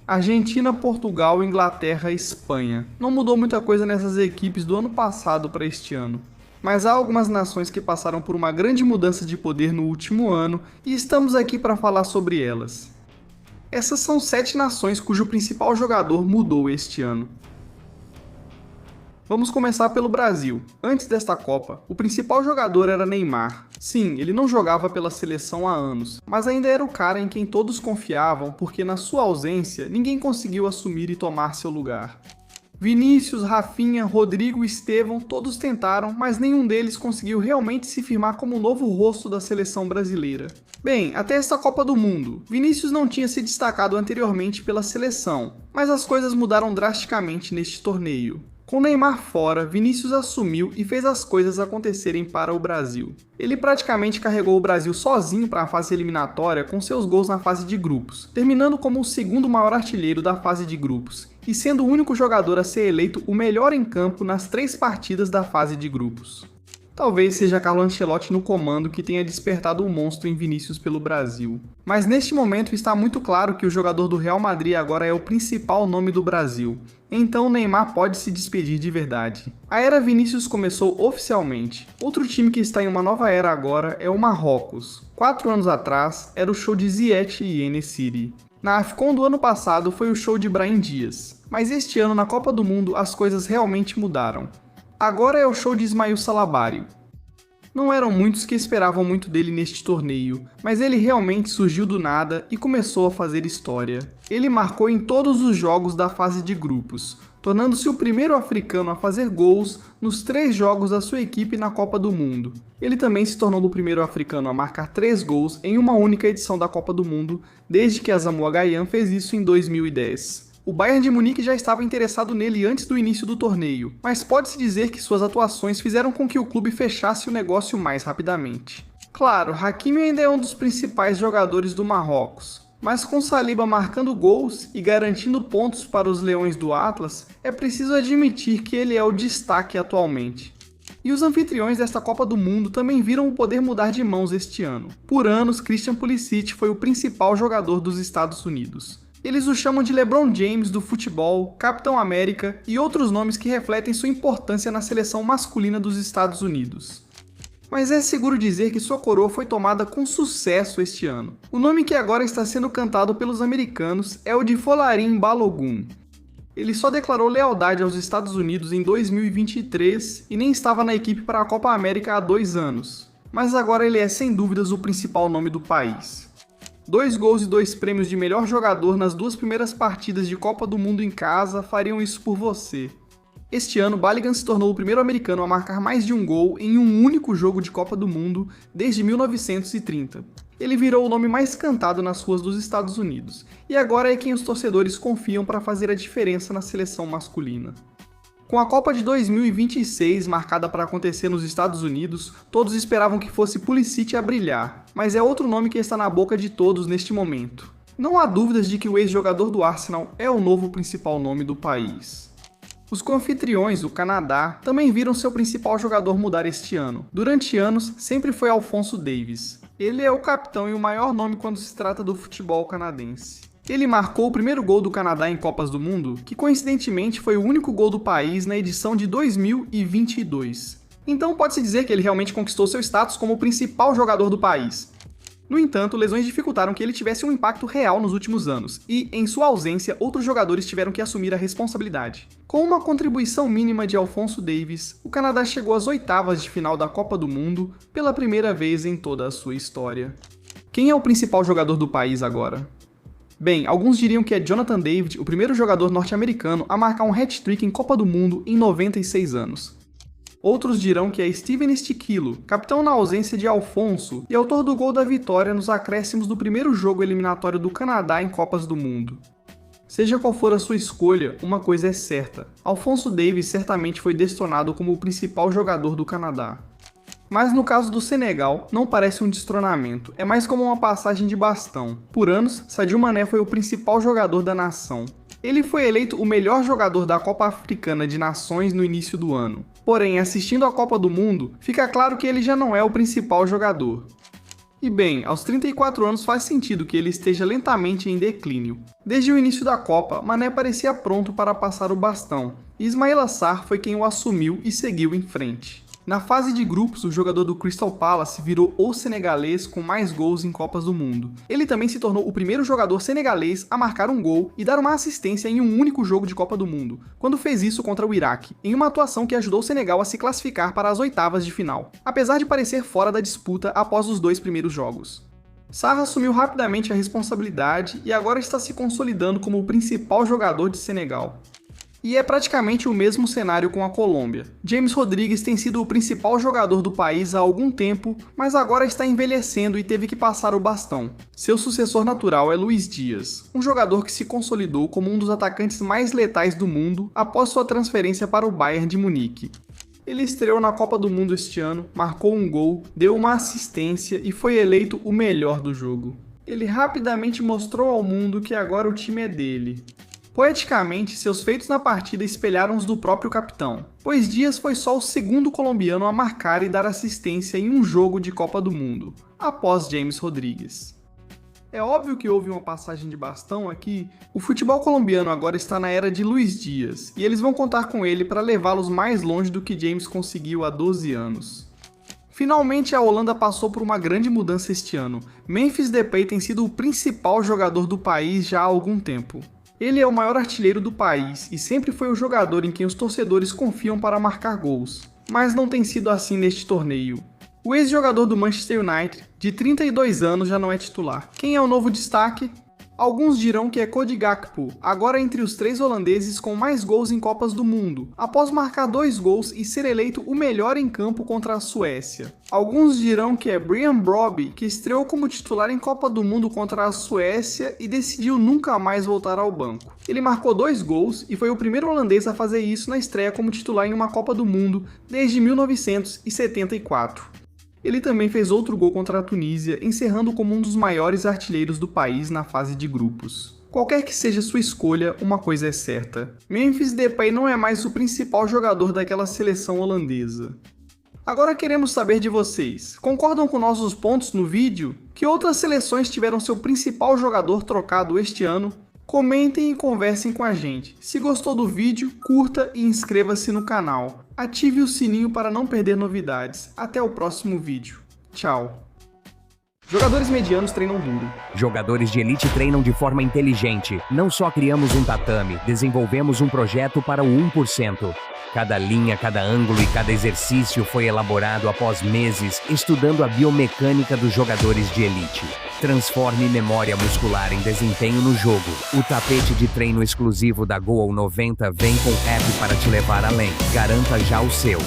Argentina, Portugal, Inglaterra e Espanha. Não mudou muita coisa nessas equipes do ano passado para este ano. Mas há algumas nações que passaram por uma grande mudança de poder no último ano e estamos aqui para falar sobre elas. Essas são 7 nações cujo principal jogador mudou este ano. Vamos começar pelo Brasil. Antes desta Copa, o principal jogador era Neymar. Sim, ele não jogava pela seleção há anos, mas ainda era o cara em quem todos confiavam porque na sua ausência ninguém conseguiu assumir e tomar seu lugar. Vinícius, Rafinha, Rodrigo e Estevão todos tentaram, mas nenhum deles conseguiu realmente se firmar como o novo rosto da seleção brasileira. Bem, até esta Copa do Mundo, Vinícius não tinha se destacado anteriormente pela seleção, mas as coisas mudaram drasticamente neste torneio. Com Neymar fora, Vinícius assumiu e fez as coisas acontecerem para o Brasil. Ele praticamente carregou o Brasil sozinho para a fase eliminatória com seus gols na fase de grupos, terminando como o segundo maior artilheiro da fase de grupos, e sendo o único jogador a ser eleito o melhor em campo nas 3 partidas da fase de grupos. Talvez seja Carlo Ancelotti no comando que tenha despertado o monstro em Vinícius pelo Brasil. Mas neste momento está muito claro que o jogador do Real Madrid agora é o principal nome do Brasil. Então Neymar pode se despedir de verdade. A era Vinícius começou oficialmente. Outro time que está em uma nova era agora é o Marrocos. 4 anos atrás era o show de Ziyech e En-Nesyri. Na AFCON do ano passado foi o show de Brahim Dias. Mas este ano na Copa do Mundo as coisas realmente mudaram. Agora é o show de Ismail Salabarry. Não eram muitos que esperavam muito dele neste torneio, mas ele realmente surgiu do nada e começou a fazer história. Ele marcou em todos os jogos da fase de grupos, tornando-se o primeiro africano a fazer gols nos 3 jogos da sua equipe na Copa do Mundo. Ele também se tornou o primeiro africano a marcar 3 gols em uma única edição da Copa do Mundo, desde que Asamoah Gyan fez isso em 2010. O Bayern de Munique já estava interessado nele antes do início do torneio, mas pode-se dizer que suas atuações fizeram com que o clube fechasse o negócio mais rapidamente. Claro, Hakimi ainda é um dos principais jogadores do Marrocos, mas com Saliba marcando gols e garantindo pontos para os Leões do Atlas, é preciso admitir que ele é o destaque atualmente. E os anfitriões desta Copa do Mundo também viram o poder mudar de mãos este ano. Por anos, Christian Pulisic foi o principal jogador dos Estados Unidos. Eles o chamam de LeBron James do futebol, Capitão América e outros nomes que refletem sua importância na seleção masculina dos Estados Unidos. Mas é seguro dizer que sua coroa foi tomada com sucesso este ano. O nome que agora está sendo cantado pelos americanos é o de Folarin Balogun. Ele só declarou lealdade aos Estados Unidos em 2023 e nem estava na equipe para a Copa América há 2 anos. Mas agora ele é sem dúvidas o principal nome do país. 2 gols e 2 prêmios de melhor jogador nas 2 primeiras partidas de Copa do Mundo em casa fariam isso por você. Este ano, Balogun se tornou o primeiro americano a marcar mais de um gol em um único jogo de Copa do Mundo desde 1930. Ele virou o nome mais cantado nas ruas dos Estados Unidos, e agora é quem os torcedores confiam para fazer a diferença na seleção masculina. Com a Copa de 2026 marcada para acontecer nos Estados Unidos, todos esperavam que fosse Pulisic a brilhar, mas é outro nome que está na boca de todos neste momento. Não há dúvidas de que o ex-jogador do Arsenal é o novo principal nome do país. Os coanfitriões, o Canadá, também viram seu principal jogador mudar este ano. Durante anos, sempre foi Alphonso Davies. Ele é o capitão e o maior nome quando se trata do futebol canadense. Ele marcou o primeiro gol do Canadá em Copas do Mundo, que coincidentemente foi o único gol do país na edição de 2022. Então pode-se dizer que ele realmente conquistou seu status como o principal jogador do país. No entanto, lesões dificultaram que ele tivesse um impacto real nos últimos anos, e, em sua ausência, outros jogadores tiveram que assumir a responsabilidade. Com uma contribuição mínima de Alphonso Davies, o Canadá chegou às 8ª de final da Copa do Mundo pela primeira vez em toda a sua história. Quem é o principal jogador do país agora? Bem, alguns diriam que é Jonathan David, o primeiro jogador norte-americano a marcar um hat-trick em Copa do Mundo em 96 anos. Outros dirão que é Steven Stikilo, capitão na ausência de Alphonso e autor do gol da vitória nos acréscimos do primeiro jogo eliminatório do Canadá em Copas do Mundo. Seja qual for a sua escolha, uma coisa é certa: Alphonso Davies certamente foi destronado como o principal jogador do Canadá. Mas no caso do Senegal, não parece um destronamento, é mais como uma passagem de bastão. Por anos, Sadio Mané foi o principal jogador da nação. Ele foi eleito o melhor jogador da Copa Africana de Nações no início do ano. Porém, assistindo à Copa do Mundo, fica claro que ele já não é o principal jogador. E bem, aos 34 anos faz sentido que ele esteja lentamente em declínio. Desde o início da Copa, Mané parecia pronto para passar o bastão, e Ismaila Sarr foi quem o assumiu e seguiu em frente. Na fase de grupos, o jogador do Crystal Palace virou o senegalês com mais gols em Copas do Mundo. Ele também se tornou o primeiro jogador senegalês a marcar um gol e dar uma assistência em um único jogo de Copa do Mundo, quando fez isso contra o Iraque, em uma atuação que ajudou o Senegal a se classificar para as oitavas de final, apesar de parecer fora da disputa após os 2 primeiros jogos. Sarr assumiu rapidamente a responsabilidade e agora está se consolidando como o principal jogador de Senegal. E é praticamente o mesmo cenário com a Colômbia. James Rodrigues tem sido o principal jogador do país há algum tempo, mas agora está envelhecendo e teve que passar o bastão. Seu sucessor natural é Luis Dias, um jogador que se consolidou como um dos atacantes mais letais do mundo após sua transferência para o Bayern de Munique. Ele estreou na Copa do Mundo este ano, marcou um gol, deu uma assistência e foi eleito o melhor do jogo. Ele rapidamente mostrou ao mundo que agora o time é dele. Poeticamente, seus feitos na partida espelharam os do próprio capitão, pois Dias foi só o segundo colombiano a marcar e dar assistência em um jogo de Copa do Mundo, após James Rodrigues. É óbvio que houve uma passagem de bastão aqui. O futebol colombiano agora está na era de Luis Dias, e eles vão contar com ele para levá-los mais longe do que James conseguiu há 12 anos. Finalmente a Holanda passou por uma grande mudança este ano. Memphis Depay tem sido o principal jogador do país já há algum tempo. Ele é o maior artilheiro do país e sempre foi o jogador em quem os torcedores confiam para marcar gols, mas não tem sido assim neste torneio. O ex-jogador do Manchester United, de 32 anos, já não é titular. Quem é o novo destaque? Alguns dirão que é Cody Gakpo, agora entre os 3 holandeses com mais gols em Copas do Mundo, após marcar 2 gols e ser eleito o melhor em campo contra a Suécia. Alguns dirão que é Brian Brobby, que estreou como titular em Copa do Mundo contra a Suécia e decidiu nunca mais voltar ao banco. Ele marcou 2 gols e foi o primeiro holandês a fazer isso na estreia como titular em uma Copa do Mundo desde 1974. Ele também fez outro gol contra a Tunísia, encerrando como um dos maiores artilheiros do país na fase de grupos. Qualquer que seja sua escolha, uma coisa é certa: Memphis Depay não é mais o principal jogador daquela seleção holandesa. Agora queremos saber de vocês. Concordam com nossos pontos no vídeo? Que outras seleções tiveram seu principal jogador trocado este ano? Comentem e conversem com a gente. Se gostou do vídeo, curta e inscreva-se no canal. Ative o sininho para não perder novidades. Até o próximo vídeo. Tchau. Jogadores medianos treinam duro. Jogadores de elite treinam de forma inteligente. Não só criamos um tatame, desenvolvemos um projeto para o 1%. Cada linha, cada ângulo e cada exercício foi elaborado após meses estudando a biomecânica dos jogadores de elite. Transforme memória muscular em desempenho no jogo. O tapete de treino exclusivo da Goal 90 vem com app para te levar além. Garanta já o seu.